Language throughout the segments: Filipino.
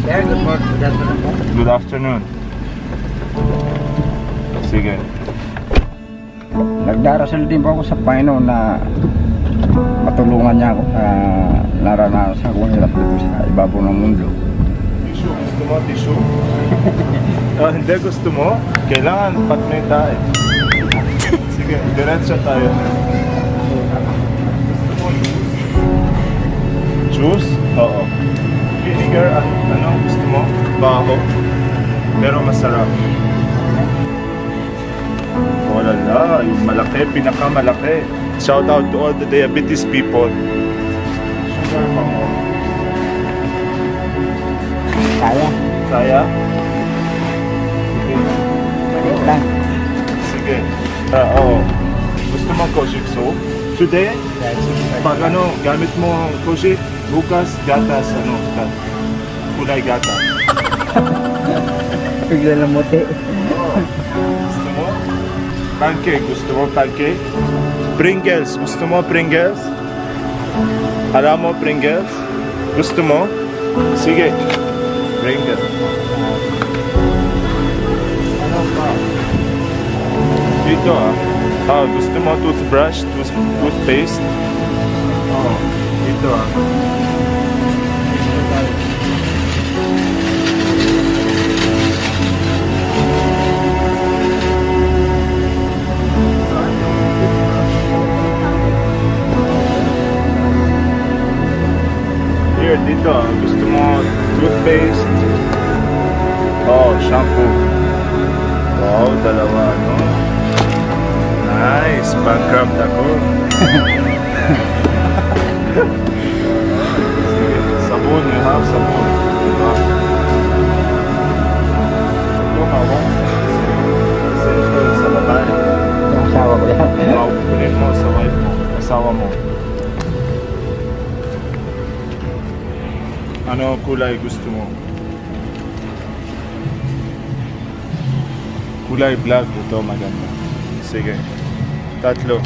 Sir, good morning. Good afternoon po. Good afternoon. Sige. Nagdarasal din po ako sa Panginoon na matulungan niya ako na naranasan ko hirap dito sa ibabaw ng mundo. Tissue, gusto mo tissue? Hindi gusto mo? Kailangan patmay tayo. Sige, diretso tayo. Gusto mo juice? Oo. Vinegar, ano gusto mo? Baho. Pero masarap. Walala, yung malaki, pinakamalaki. Shout out to all the diabetes people. Sugar pa mo. Kaya? Kaya? Sige. Maliit lang. Sige. Oo. Gusto mo koshik soup? Today? Pag ano, gamit mo koshik, bukas, gatas, ano, kulay gatas. Bigla ng muti. Oh. Gusto mo? Pancake. Gusto mo pancake? Pringles. Gusto mo Pringles? Alam mo Pringles? Gusto mo? Sige. Pringles. Ano pa? Dito gusto mo toothbrush? Toothpaste? Oh. Dito dito gusto mo toothpaste? Oh, shampoo. Wow, dalawa, no? Nice, bankrupt ako. Sabon, you have sabon. Diba? Ito, mawang. Essential sa babae. Yung asawa ko yan. Kunin mo sa wife mo, asawa mo. Ano kulay gusto mo? Kulay black, ito maganda. Sige. Tatlo.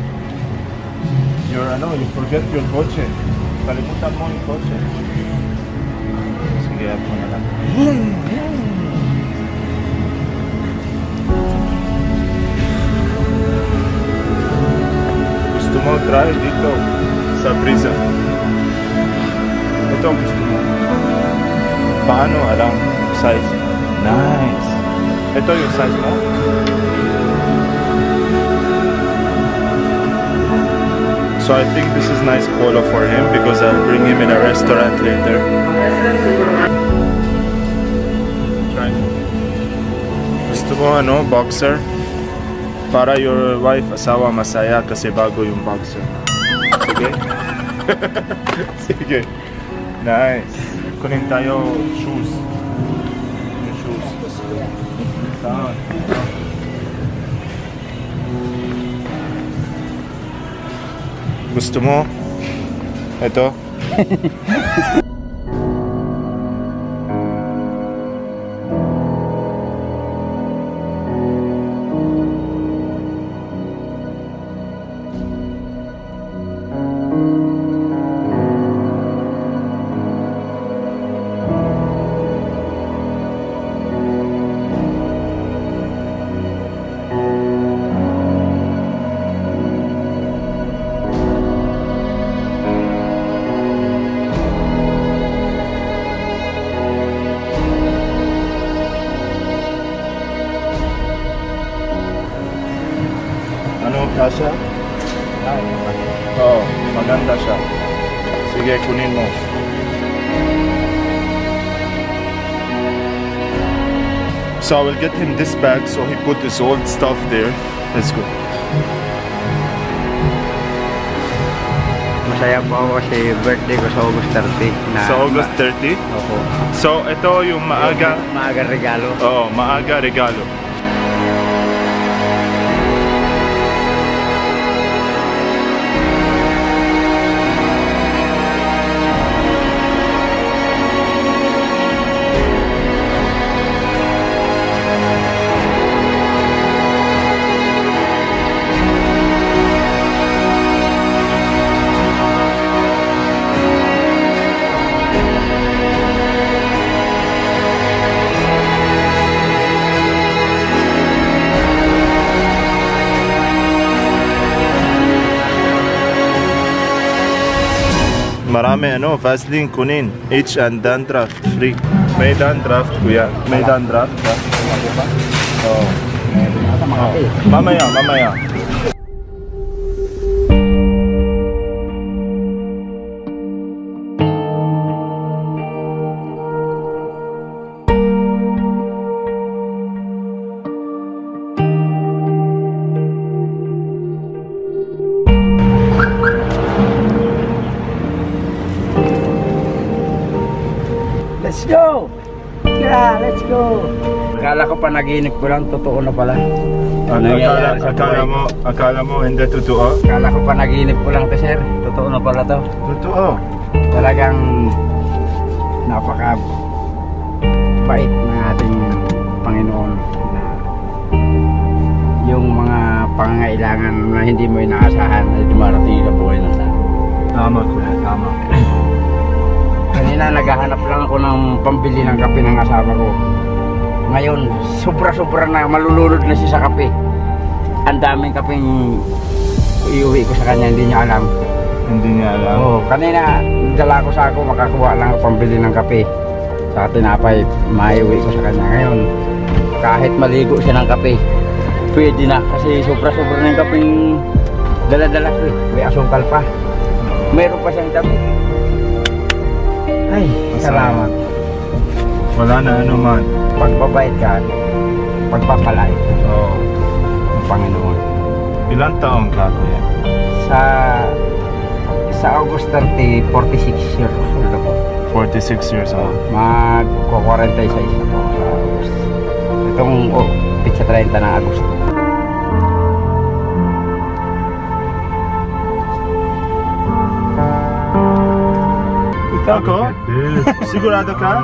You forget your kotse. Kalimutan mo yung kotse. Sige, ako na lang. Gusto mo try dito sa Brisa? Ito gusto mo. Paano alam size? Nice. Ito yung size mo? So I think this is nice polo for him because I'll bring him in a restaurant later. Try. Gusto mo ano, boxer? Para your wife, asawa masaya kasi bago yung boxer. Sige? Sige. Nice. Kunin tayo shoes. Yung shoes. Saan? Gusto mo? Ito? Kasha? Oo, maganda siya. Sige, kunin mo. So I will get him this bag so he put his old stuff there. Let's go. Masaya po ako kasi birthday ko sa August 30. Sa August 30? Opo. So ito yung maaga. Maaga regalo. Oo, maaga regalo. marami ano, Vaseline kunin. Itch and dandruff free. May dandruff, kuya. May dandruff ba? Oo. Mamaya, mamaya. Let's go! Yeah, let's go! Akala ko pa naginip ko lang, totoo na pala. Akala mo hindi totoo? Akala ko pa naginip ko lang to, sir. Totoo na pala to. Totoo. Talagang napaka bait ng ating Panginoon na yung mga pangangailangan na hindi mo inaasahan ay dumarating sa buhay ng tao. Tama kuya, tama. Kanina naghahanap lang ako ng pambili ng kape ng asawa ko. Ngayon, sobra-sobra na malulunod na siya sa kape. Ang daming kapeng iuwi ko sa kanya, hindi niya alam. Hindi niya alam? Oo, kanina dala ko sa ako, makakuha lang ako pambili ng kape. Sa tinapay, maiuwi ko sa kanya. Ngayon, kahit maligo siya ng kape, pwede na. Kasi sobra-sobra na yung kapeng dala-dala ko eh. May asukal pa. Meron pa siyang dami. Ay, salamat. Wala na ano man. Pagpabait ka, pagpapalay. Oo. Ang Panginoon. Ilang taong ka kuya? Sa August 30, 46 years old ako. 46 years old. Mag-46 na po sa August. Itong pitsa 30 ng Agosto. Ako? Sigurado ka?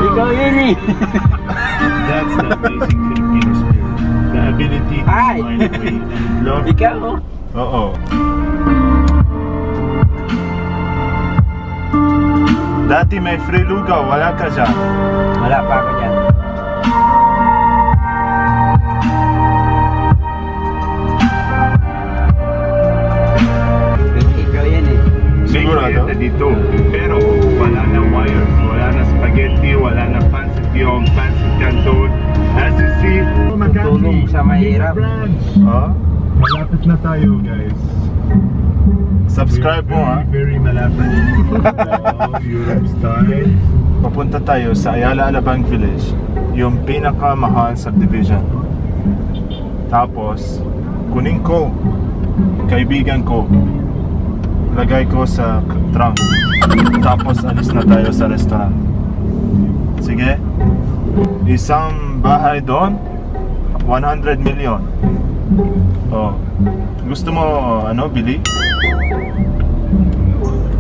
Ikaw yun eh. That's the basic Filipino spirit. The ability to Hi. find a way and love. Ikaw? Oo. Dati may free lugaw, wala ka dyan. Wala pa ako dyan. Ikaw yan eh. Sigurado? Dito. Pero wala na wires, wala na spaghetti, wala na pancit yung pancit canton. As you see, Tulong sa mahirap. Ha? malapit na tayo guys. Subscribe mo ha. Very malapit. Europe style. Papunta tayo sa Ayala Alabang Village, yung pinakamahal subdivision. Tapos, kunin ko, kaibigan ko, lagay ko sa trunk. Tapos alis na tayo sa restaurant. Sige? Isang bahay doon, 100 million. Oh. Gusto mo ano, bili?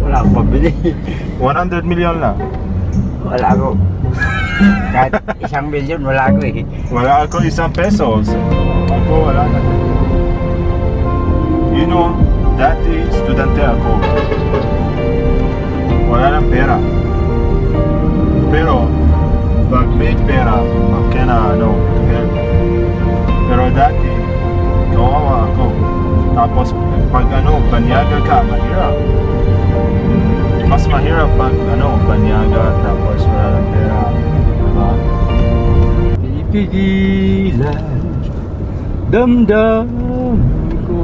Wala akong pabili. 100 million lang. Wala ako. Kahit 1 milyon, wala ako eh. Wala ako isang pesos. Ako wala na. You know, dati estudyante ako. Wala nang pera. Pero pag may pera, okay na ano, help. Pero dati kawawa ako. Tapos pag ano, banyaga ka, mahirap. Mas mahirap pag ano, banyaga tapos wala nang pera. Diba? Pipigilan damdamin ko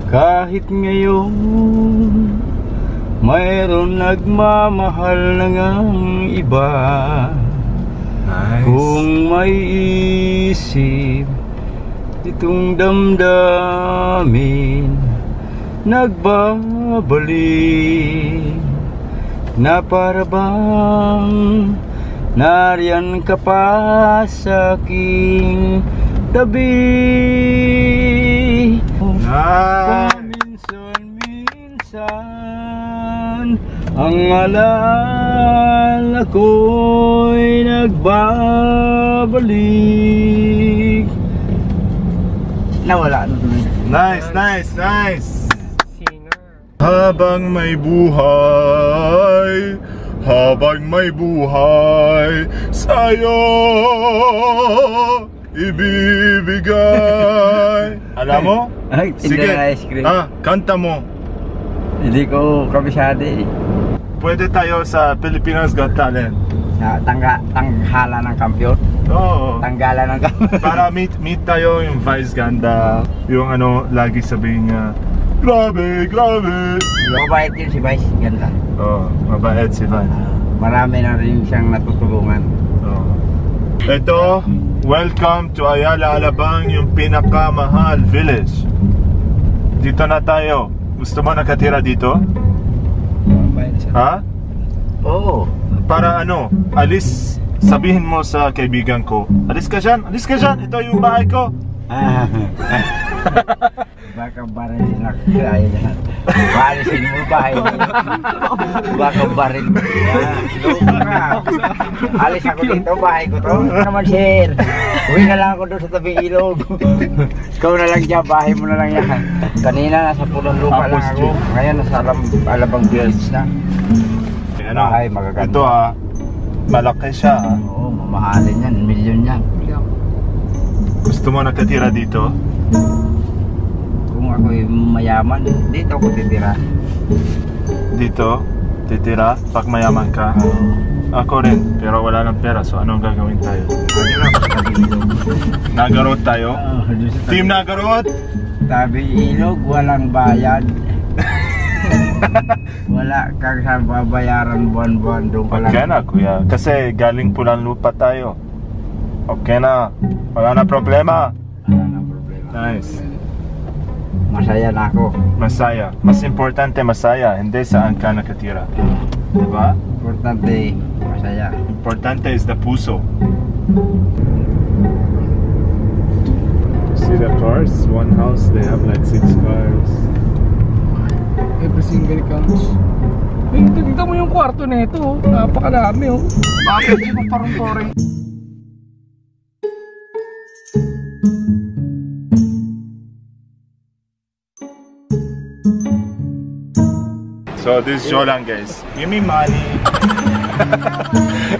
kahit ngayon mayroon nagmamahal na ngang iba. Kung may isip itong damdamin nagbabalik na para bang nariyan ka pa sa aking tabi. Paminsan-minsan ang alala ko'y nagbabalik. Nawala na tuloy. Nice, nice, nice. Habang may buhay, habang may buhay, sa'yo ibibigay. Alam mo? Ay, Sige, ice cream. kanta mo. Hindi ko kabisado eh. Pwede tayo sa Pilipinas Got Talent. Tanghala ng kampiyon. Oo. Tanggala ng kampiyon. Para meet tayo yung Vice ganda. Yung ano, lagi sabihin niya, grabe, grabe. Mabait yun si Vice, ganda. Oo, mabait si Vice. Marami na rin siyang natutulungan. Oo. Ito, welcome to Ayala Alabang, yung pinakamahal village. Dito na tayo. Gusto mo nakatira dito? Ha? Oo. Para ano, sabihin mo sa kaibigan ko, alis ka dyan, ito yung bahay ko. Baka baril na kaya yan. Balisin mo bahay mo. Baka baril mo yan. Loko ka. Alis ako dito, bahay ko to. Ano naman, sir? Uwi na lang ako doon sa tabing ilog. Ikaw na lang dyan, bahay mo na lang yan. Kanina nasa Pulong Lupa lang ako. Ngayon nasa Alabang Village na. Ano, Bahay, magaganda. ito malaki siya. Oo, mamahalin yan. Milyon yan. Gusto mo nakatira dito? Kung ako'y mayaman, dito ako titira. Dito? Titira? Pag mayaman ka? Ako rin, pero wala ng pera, so anong gagawin tayo? Nagarot tayo? Team Nagarot? Tabi ilog, walang bayad. Wala kang babayaran buwan-buwan doon ka lang. Okay na kuya, kasi galing Pulang Lupa tayo. Okay na, wala na problema. Wala nang problema. Nice. Masaya na ako. Masaya. Mas importante masaya, hindi saan ka nakatira. Diba? Importante, masaya. Importante is the puso. See the cars? One house, they have like 6 cars. Every single counts. Tingnan mo yung kwarto na ito. Napakarami oh. Bakit di mo parang tore? So this is Jolan guys. Give me money.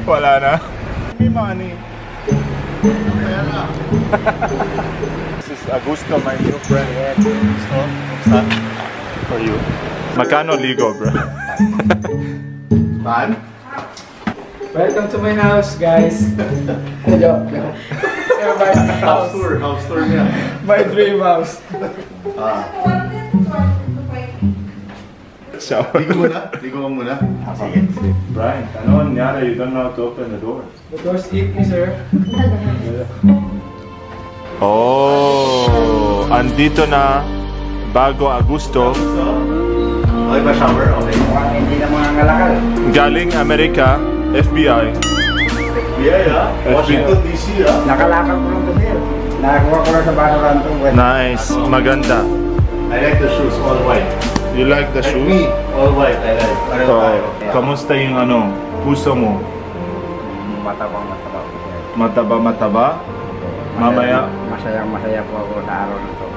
Wala na. Give me money. This is Augusto, my new friend. Augusto, what's that for you? Magkano ligo, bro? Man? Welcome to my house, guys. Hello. House tour niya. My dream house. Shower. Ligo mo muna. Sige. Brian, ano nangyari? You don't know how to open the door. The door's icky, sir. Oh, andito na bago Augusto. Okay ba shower? Okay. Mukhang hindi na mga ngalakal. Galing Amerika, FBI. Yeah, yeah. Washington DC, ah. Nakalakal ko lang to, sir. Nakakuha ko lang sa Valorant to. Nice, maganda. I like the shoes, all white. You like the Like shoes? me, all white, I like. Pareho So, tayo. kamusta yung ano, puso mo? Matabang. Mataba? Mamaya, Masaya po ako sa araw na to.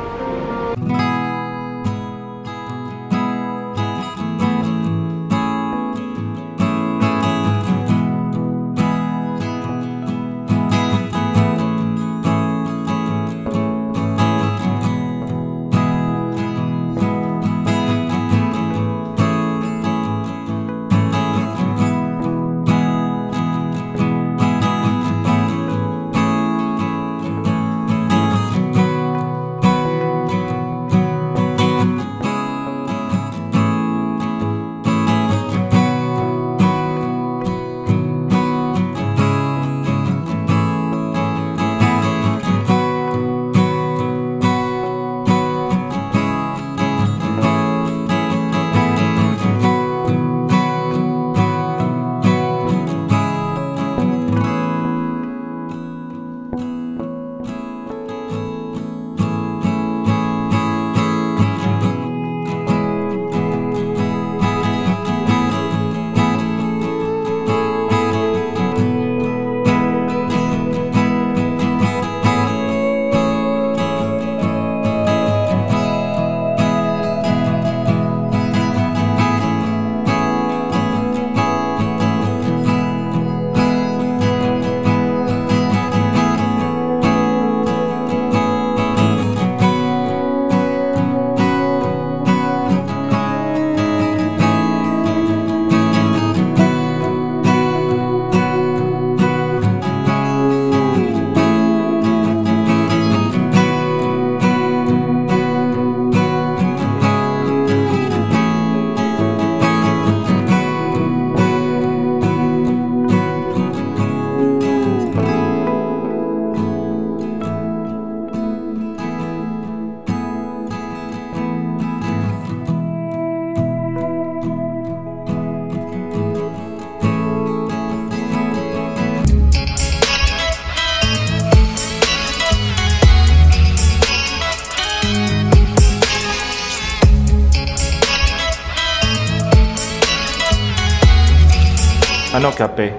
Ano kape?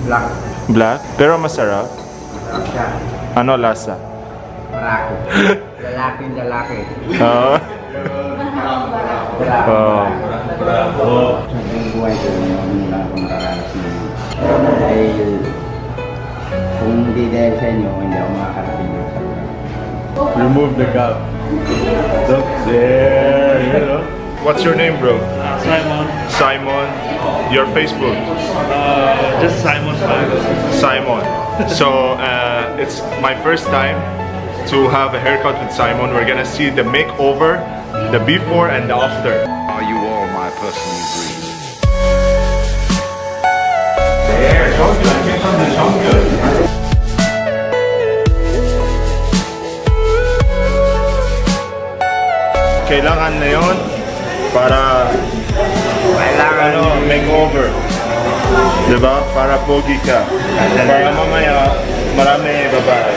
Black. Black? Pero masarap. Masarap siya. Ano lasa? Marako. Lalaking lalaki. Oo. Lalaki. Oo. Sa buong buhay ko, wala akong nakaranas na dahil kung hindi dahil sa inyo, hindi ako makakarating ng saluran. Remove the cup. Look there. You know? What's your name, bro? Simon. Simon. Your Facebook? Just Simon. Simon. So it's my first time to have a haircut with Simon. We're gonna see the makeover, the before and the after. Are you all my personal dreams? There, I came from the jungle. Kailangan na yun para makeover. Diba? Para pogi ka. Para mamaya marami babae.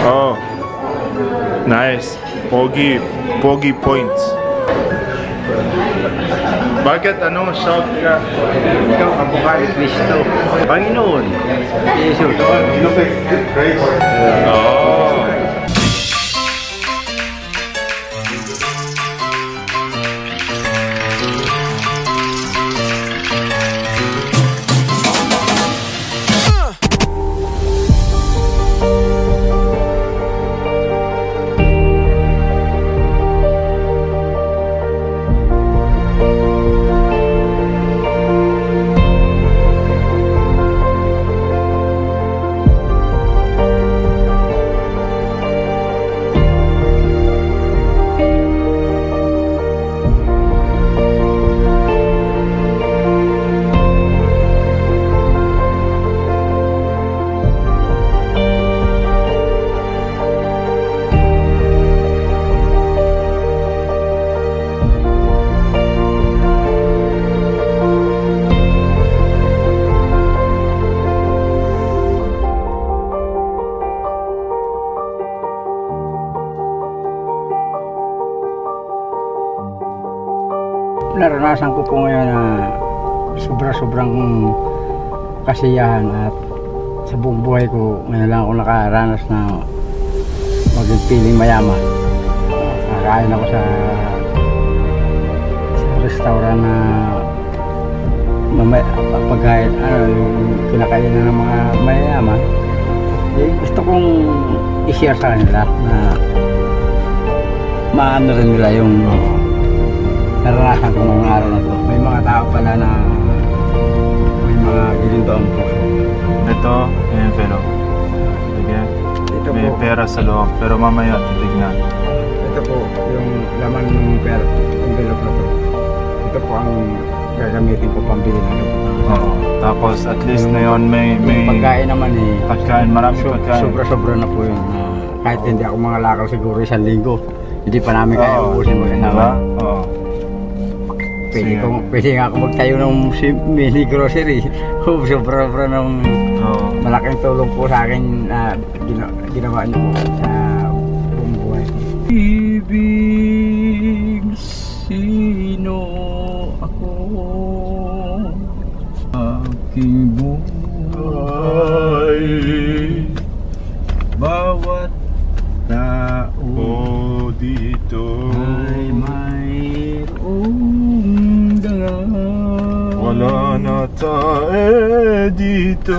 Oh, nice. Pogi points. Bakit ano, shout ka? Ikaw, kamukha ni Cristo. Panginoon. Jesus. You look like Grace. Oh. Naranasan ko po ngayon na sobrang kasiyahan at sa buong buhay ko ngayon lang ako nakaranas na maging piling mayaman. Kakain ako sa restaurant na pagkain, yung kinakainan ng mga mayayaman. Gusto kong i-share sa kanila na maano rin nila yung naranasan ko ngayong araw na to. May mga tao pala na may mga gilindoang puso. Ito, envelope. Sige. Ito May po, pera sa loob, pero mamaya titignan. ito po yung laman ng pera, envelope na to. Ito po ang gagamitin ko pambili ng ito. Oo. Tapos at least na yun, may Pagkain naman eh, pagkain, marami pagkain. sobra-sobra na po yun. Kahit hindi ako mga lakal siguro 1 linggo, hindi pa namin kaya ubusin mo yun. Diba? Oo. Pwede nga ako magtayo ng mini grocery. Sobra-sobra ng malaking tulong po sa akin na ginawa niyo po sa buong buhay. Ibig sino ako aking buhay, bawat tao dito ay mayroong dangal. wala na tayo dito.